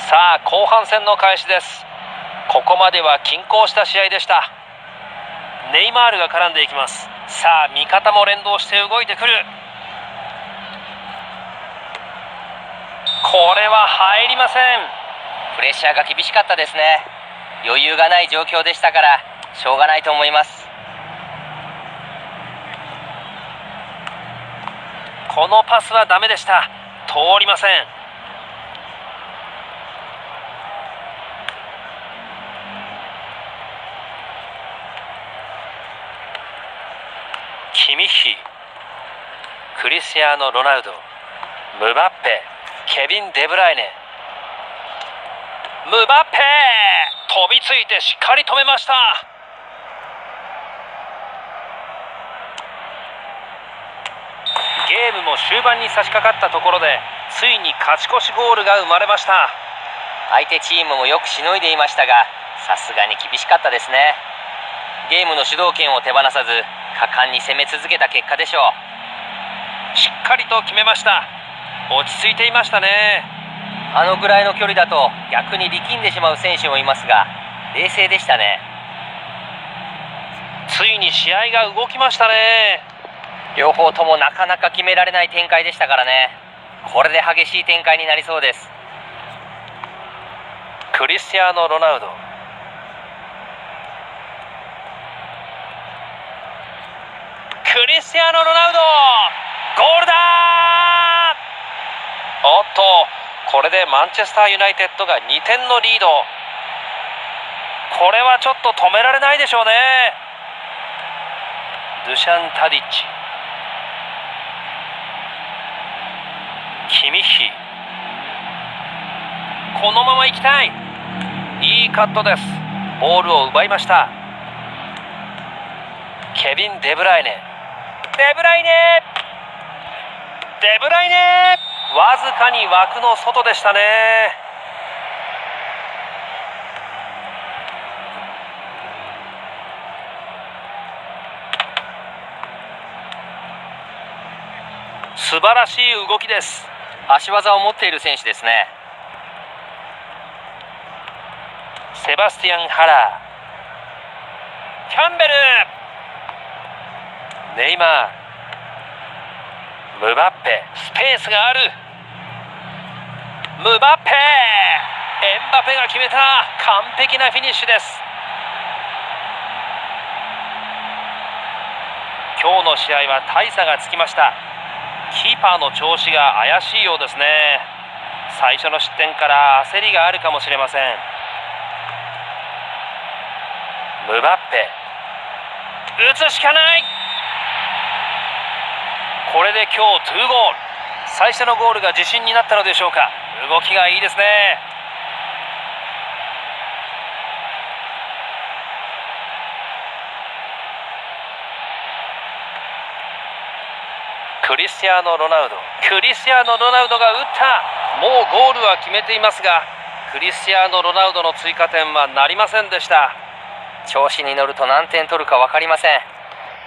さあ後半戦の開始です。ここまでは均衡した試合でした。ネイマールが絡んでいきます。さあ味方も連動して動いてくる。これは入りません。プレッシャーが厳しかったですね。余裕がない状況でしたからしょうがないと思います。このパスはダメでした。通りません。キミッヒ、クリスティアーノ・ロナウド、ムバッペ、ケビン・デブライネ。ムバッペ飛びついてしっかり止めました。ゲームも終盤に差し掛かったところでついに勝ち越しゴールが生まれました。相手チームもよくしのいでいましたがさすがに厳しかったですね。ゲームの主導権を手放さず果敢に攻め続けた結果でしょう。しっかりと決めました。落ち着いていましたね。あのぐらいの距離だと逆に力んでしまう選手もいますが冷静でしたね。ついに試合が動きましたね。両方ともなかなか決められない展開でしたからね。これで激しい展開になりそうです。クリスティアーノ・ロナウド、クリスティアーノ・ロナウド、ゴールだー。おっと、これでマンチェスターユナイテッドが2点のリード。これはちょっと止められないでしょうね。ドゥシャン・タディッチ、キミッヒ、このまま行きたい。いいカットです。ボールを奪いました。ケビン・デブライネ、デブライネ、デブライネ、わずかに枠の外でしたね。素晴らしい動きです。足技を持っている選手ですね。セバスティアン・ハラー、キャンベル、ネイマール、ムバッペ、スペースがある。ムバッペ、エンバペが決めた。完璧なフィニッシュです。今日の試合は大差がつきました。キーパーの調子が怪しいようですね。最初の失点から焦りがあるかもしれません。ムバッペ、打つしかない。これで今日2ゴール。最初のゴールが自信になったのでしょうか。動きがいいですね。クリスティアーノ・ロナウド、クリスティアーノ・ロナウドが打った。もうゴールは決めていますがクリスティアーノ・ロナウドの追加点はなりませんでした。調子に乗ると何点取るか分かりません。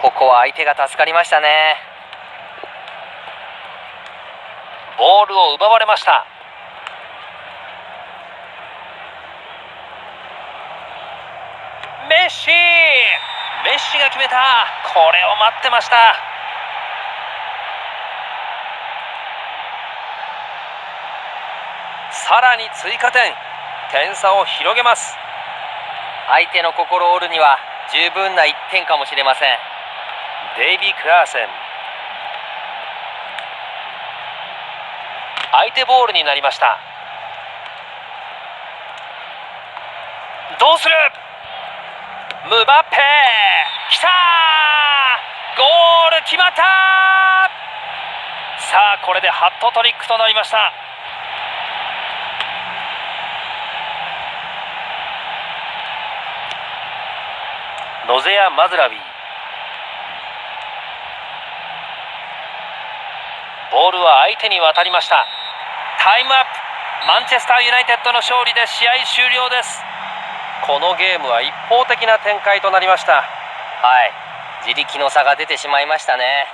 ここは相手が助かりましたね。ボールを奪われました。メッシ、メッシが決めた。これを待ってました。さらに追加点、点差を広げます。相手の心を折るには十分な1点かもしれません。デイビー・クラーセン、相手ボールになりました。どうする。ムバッペ、きたー、ゴール決まった。さあこれでハットトリックとなりました。ノゼア・マズラウィ、ボールは相手に渡りました。タイムアップ。マンチェスターユナイテッドの勝利で試合終了です。このゲームは一方的な展開となりました。はい、自力の差が出てしまいましたね。